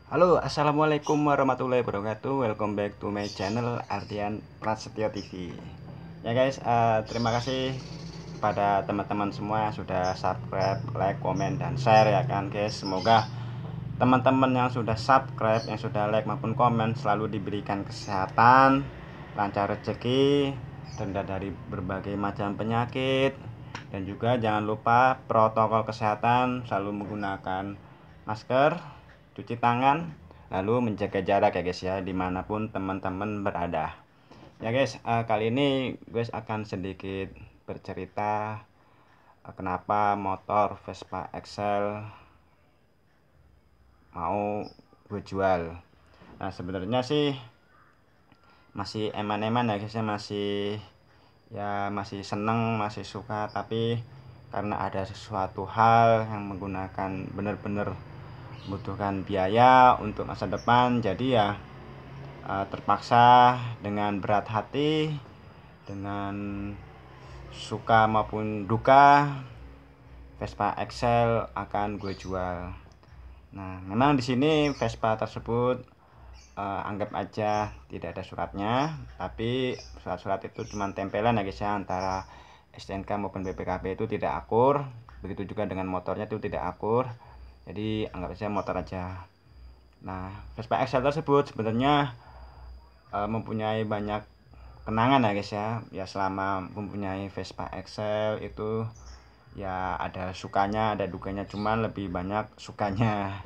Halo, assalamualaikum warahmatullahi wabarakatuh. Welcome back to my channel Ardian Prasetyo TV. Ya guys, terima kasih kepada teman-teman semua yang sudah subscribe, like, komen, dan share ya kan guys. Semoga teman-teman yang sudah subscribe, yang sudah like maupun komen selalu diberikan kesehatan, lancar rezeki, terhindar dari berbagai macam penyakit, dan juga jangan lupa protokol kesehatan, selalu menggunakan masker, cuci tangan, lalu menjaga jarak ya guys ya, dimanapun teman-teman berada. Ya guys, kali ini guys akan sedikit bercerita kenapa motor Vespa Excel mau gue jual. Nah sebenarnya sih masih eman-eman ya guys ya, masih seneng, masih suka, tapi karena ada sesuatu hal yang menggunakan benar-benar membutuhkan biaya untuk masa depan, jadi ya terpaksa dengan berat hati, dengan suka maupun duka, Vespa Excel akan gue jual. Nah memang di sini Vespa tersebut anggap aja tidak ada suratnya, tapi surat-surat itu cuma tempelan ya guys ya, antara STNK maupun BPKB itu tidak akur. Begitu juga dengan motornya itu tidak akur, jadi anggap aja motor aja. Nah Vespa Excel tersebut sebenarnya mempunyai banyak kenangan ya guys ya. Ya selama mempunyai Vespa Excel itu ya ada sukanya, ada dukanya, cuman lebih banyak sukanya.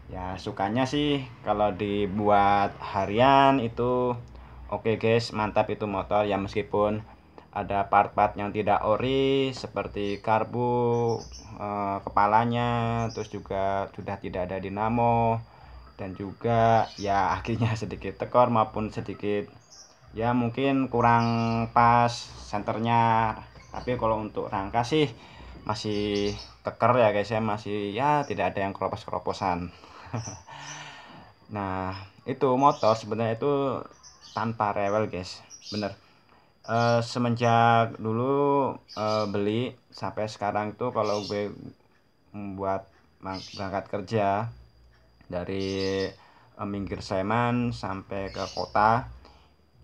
Ya sukanya sih kalau dibuat harian itu oke guys, mantap itu motor ya, meskipun ada part-part yang tidak ori seperti karbu, kepalanya, terus juga sudah tidak ada dinamo, dan juga ya akhirnya sedikit tekor maupun sedikit ya mungkin kurang pas senternya. Tapi kalau untuk rangka sih masih keker ya guys ya, masih ya tidak ada yang keropos-keroposan. Nah itu motor sebenarnya itu tanpa rewel guys, bener. Semenjak dulu beli sampai sekarang tuh kalau gue membuat berangkat kerja dari Minggir Sleman sampai ke kota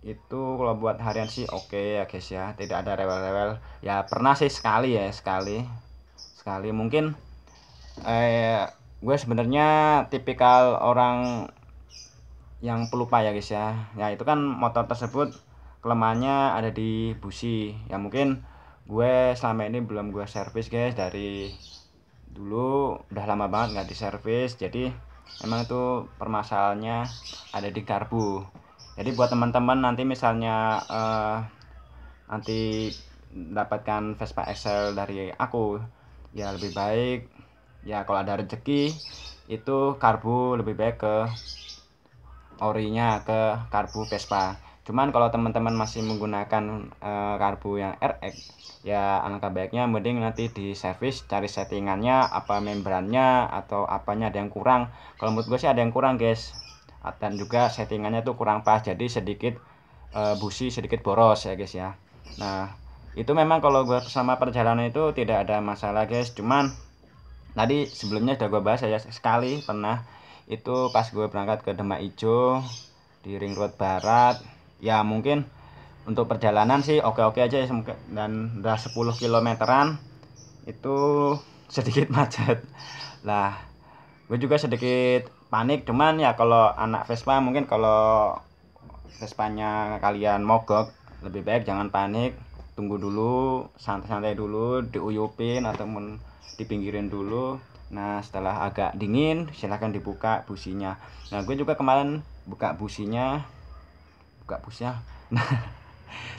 itu, kalau buat harian sih oke ya guys ya, tidak ada rewel-rewel. Ya pernah sih sekali ya, sekali mungkin. Gue sebenarnya tipikal orang yang pelupa ya guys ya. Ya itu kan motor tersebut kelemahannya ada di busi. Ya mungkin gue selama ini belum gue servis guys, dari dulu udah lama banget nggak diservis. Jadi emang itu permasalahannya ada di karbu. Jadi buat teman-teman nanti misalnya nanti dapatkan Vespa Excel dari aku, ya lebih baik ya kalau ada rezeki itu karbu lebih baik ke orinya, ke karbu Vespa. Cuman kalau teman-teman masih menggunakan karbu yang RX, ya alangkah baiknya mending nanti di servis, cari settingannya apa, membrannya atau apanya ada yang kurang. Kalau menurut gue sih ada yang kurang guys, dan juga settingannya tuh kurang pas, jadi sedikit busi sedikit boros ya guys ya. Nah itu memang kalau gue selama perjalanan itu tidak ada masalah guys. Cuman tadi sebelumnya udah gue bahas ya, sekali pernah itu pas gue berangkat ke Demak Ijo di Ring Road Barat. Ya mungkin untuk perjalanan sih oke-oke aja ya, dan udah 10 kilometeran itu sedikit macet lah. Gue juga sedikit panik, cuman ya kalau anak Vespa mungkin kalau Vespanya kalian mogok, lebih baik jangan panik, tunggu dulu, santai-santai dulu, diuyupin ataupun dipinggirin dulu. Nah setelah agak dingin silahkan dibuka businya. Nah gue juga kemarin buka businya, nah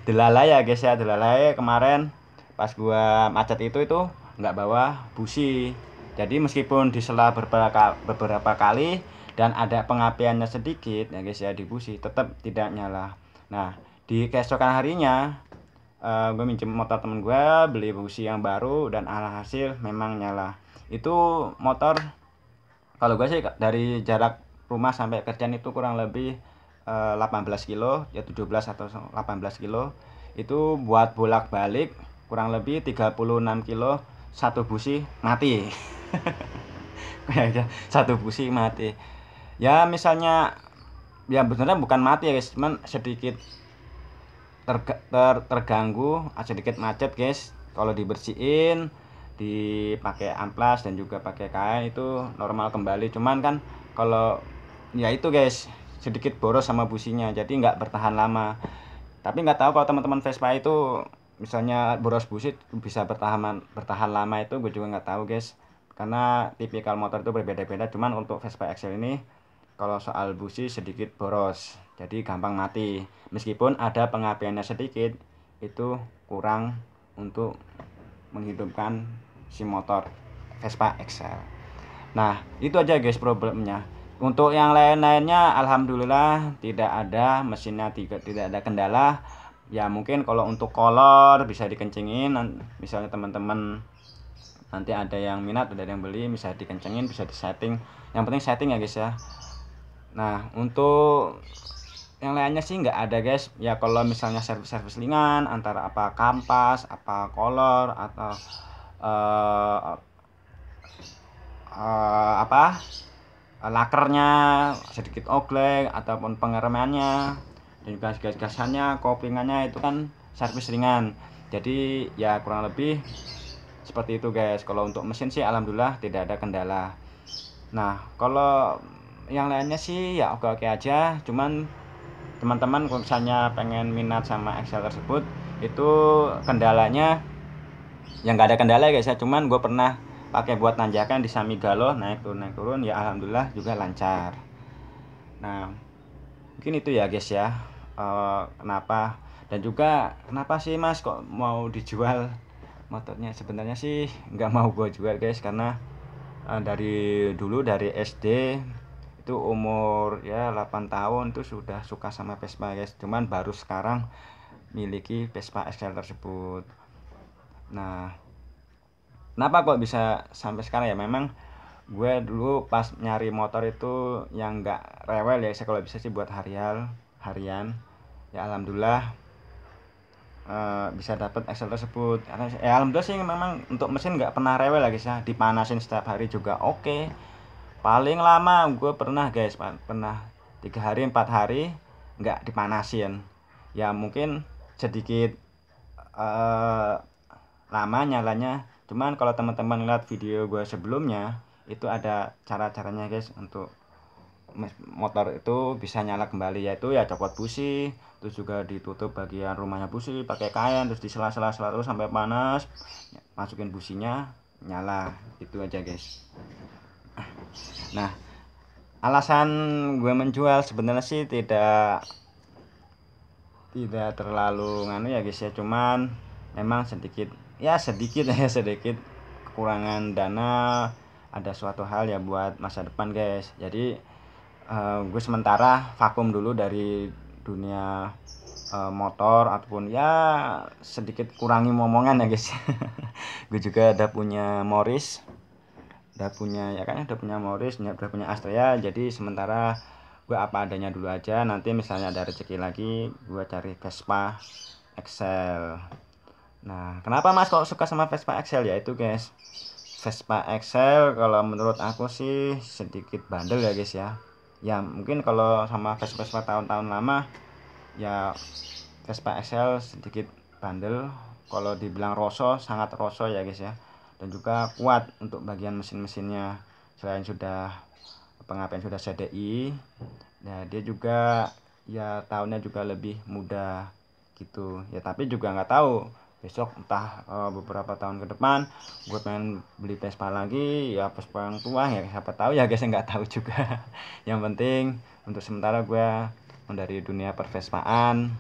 delalai ya guys ya, delalai kemarin pas gua macet itu nggak bawa busi. Jadi meskipun disela beberapa kali dan ada pengapiannya sedikit ya guys ya di busi, tetap tidak nyala. Nah di keesokan harinya gue minjem motor temen gue, beli busi yang baru, dan alhasil memang nyala. Itu motor kalau gue sih dari jarak rumah sampai kerjaan itu kurang lebih 18 kilo ya, 17 atau 18 kilo. Itu buat bolak-balik kurang lebih 36 kilo, satu busi mati. Satu busi mati. Ya misalnya ya benernya bukan mati ya guys, cuman sedikit terganggu, sedikit macet guys. Kalau dibersihin, dipakai amplas dan juga pakai kain itu normal kembali. Cuman kan kalau ya itu guys sedikit boros sama businya, jadi nggak bertahan lama. Tapi nggak tahu kalau teman-teman Vespa itu misalnya boros busi bisa bertahan lama, itu gue juga nggak tahu guys. Karena tipikal motor itu berbeda-beda. Cuman untuk Vespa XL ini kalau soal busi sedikit boros, jadi gampang mati. Meskipun ada pengapiannya sedikit, itu kurang untuk menghidupkan si motor Vespa XL. Nah, itu aja guys problemnya. Untuk yang lain-lainnya alhamdulillah tidak ada, mesinnya tidak ada kendala. Ya mungkin kalau untuk kolor bisa dikencengin, misalnya teman-teman nanti ada yang minat, ada yang beli, bisa dikencengin, bisa disetting. Yang penting setting ya guys ya. Nah, untuk yang lainnya sih nggak ada guys. Ya kalau misalnya servis-servis ringan antara apa kampas, apa kolor atau eh, apa lakernya sedikit oglek ataupun pengeremannya dan juga gas-gasannya, koplingannya itu kan servis ringan. Jadi ya kurang lebih seperti itu guys. Kalau untuk mesin sih alhamdulillah tidak ada kendala. Nah, kalau yang lainnya sih ya oke-oke aja. Cuman teman-teman kalau misalnya pengen minat sama Excel tersebut, itu kendalanya yang nggak ada kendala guys ya. Cuman gue pernah pakai buat nanjakan di Samigalo, naik turun ya alhamdulillah juga lancar. Nah mungkin itu ya guys ya. Kenapa dan juga kenapa sih mas kok mau dijual motornya? Sebenarnya sih nggak mau gue jual guys, karena dari dulu dari SD itu umur ya 8 tahun tuh sudah suka sama Vespa guys. Cuman baru sekarang miliki Vespa XL tersebut. Nah kenapa kok bisa sampai sekarang ya, memang gue dulu pas nyari motor itu yang nggak rewel ya, saya kalau bisa sih buat harian ya alhamdulillah bisa dapat Excel tersebut. Karena ya alhamdulillah sih memang untuk mesin nggak pernah rewel lagi sih, dipanasin setiap hari juga oke. Paling lama gue pernah guys, pernah 3 hari 4 hari nggak dipanasin. Ya mungkin sedikit eh, lama nyalanya. Cuman kalau teman-teman lihat video gue sebelumnya, itu ada cara-caranya guys untuk motor itu bisa nyala kembali, yaitu ya copot busi, terus juga ditutup bagian rumahnya busi pakai kain, terus disela-sela terus sampai panas, masukin businya nyala. Itu aja guys. Nah alasan gue menjual sebenarnya sih tidak terlalu nganu ya guys ya, cuman memang sedikit ya sedikit kekurangan dana, ada suatu hal ya buat masa depan guys. Jadi gue sementara vakum dulu dari dunia motor, ataupun ya sedikit kurangi momongan ya guys. Gue juga udah punya Morris, udah punya ya kan, udah punya Morris, udah punya Astrea. Jadi sementara gue apa adanya dulu aja, nanti misalnya ada rezeki lagi gue cari Vespa XL. Nah kenapa mas kok suka sama Vespa XL? Ya itu guys, Vespa XL kalau menurut aku sih sedikit bandel ya guys ya. Ya mungkin kalau sama Vespa tahun-tahun lama ya Vespa XL sedikit bandel. Kalau dibilang roso, sangat roso ya guys ya. Dan juga kuat untuk bagian mesin-mesinnya. Selain sudah pengapian sudah CDI, nah dia juga ya tahunnya juga lebih muda gitu ya. Tapi juga nggak tahu besok entah beberapa tahun ke depan gue pengen beli Vespa lagi, ya Vespa yang tua ya siapa tahu ya guys, nggak tahu juga. Yang penting untuk sementara gue dari dunia pervespaan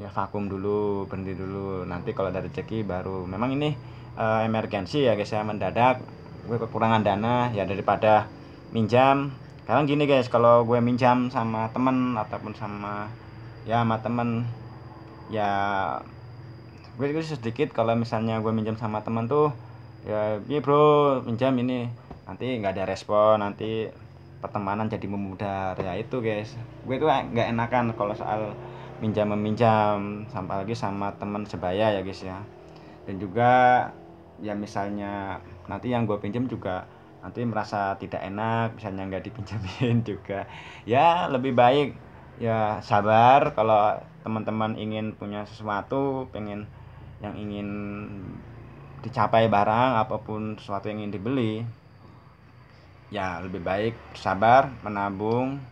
ya vakum dulu, berhenti dulu. Nanti kalau ada rezeki baru, memang ini emergensi ya guys ya, mendadak gue kekurangan dana ya, daripada minjam. Sekarang gini guys, kalau gue minjam sama temen ataupun sama temen ya gue sedikit. Kalau misalnya gue minjam sama temen tuh ya iya bro minjam ini, nanti nggak ada respon, nanti pertemanan jadi memudar ya. Itu guys, gue tuh nggak enakan kalau soal minjam meminjam, sampai lagi sama teman sebaya ya guys ya. Dan juga ya misalnya nanti yang gue pinjam juga nanti merasa tidak enak misalnya nggak dipinjemin juga. Ya lebih baik ya sabar. Kalau teman-teman ingin punya sesuatu, pengen yang ingin dicapai barang apapun sesuatu yang ingin dibeli, ya lebih baik sabar, menabung,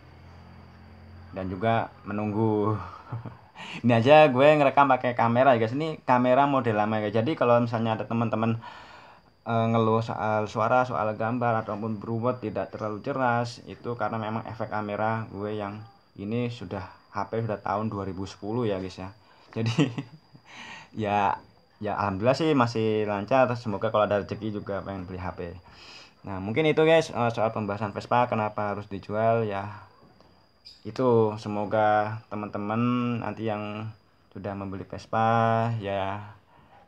dan juga menunggu. Ini aja gue ngerekam pakai kamera ya guys. Ini kamera model lama ya. Jadi kalau misalnya ada teman-teman ngeluh soal suara, soal gambar ataupun beruwet tidak terlalu jelas, itu karena memang efek kamera gue yang ini sudah HP sudah tahun 2010 ya guys ya. Jadi ya ya alhamdulillah sih masih lancar. Semoga kalau ada rezeki juga pengen beli HP. Nah mungkin itu guys soal pembahasan Vespa kenapa harus dijual ya. Itu semoga teman-teman nanti yang sudah membeli Vespa ya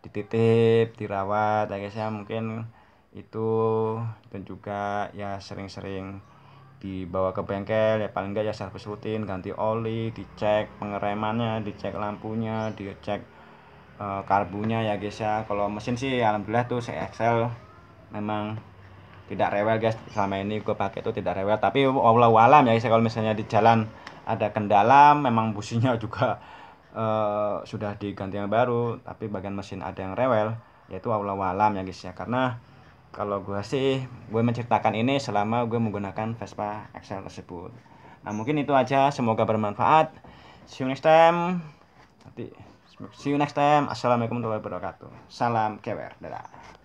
dititip, dirawat ya guys ya, mungkin itu, dan juga ya sering-sering dibawa ke bengkel ya, paling enggak ya servis rutin, ganti oli, dicek pengeremannya, dicek lampunya, dicek karbunya ya guys ya. Kalau mesin sih alhamdulillah tuh saya Excel memang tidak rewel guys, selama ini gue pakai itu tidak rewel. Tapi wallahu alam ya guys, kalau misalnya di jalan ada kendala memang businya juga sudah diganti yang baru, tapi bagian mesin ada yang rewel, yaitu wallahu alam ya guys ya. Karena kalau gue sih gue menceritakan ini selama gue menggunakan Vespa Excel tersebut. Nah mungkin itu aja, semoga bermanfaat. See you next time. See you next time. Assalamualaikum warahmatullahi wabarakatuh. Salam kewer. Dadah.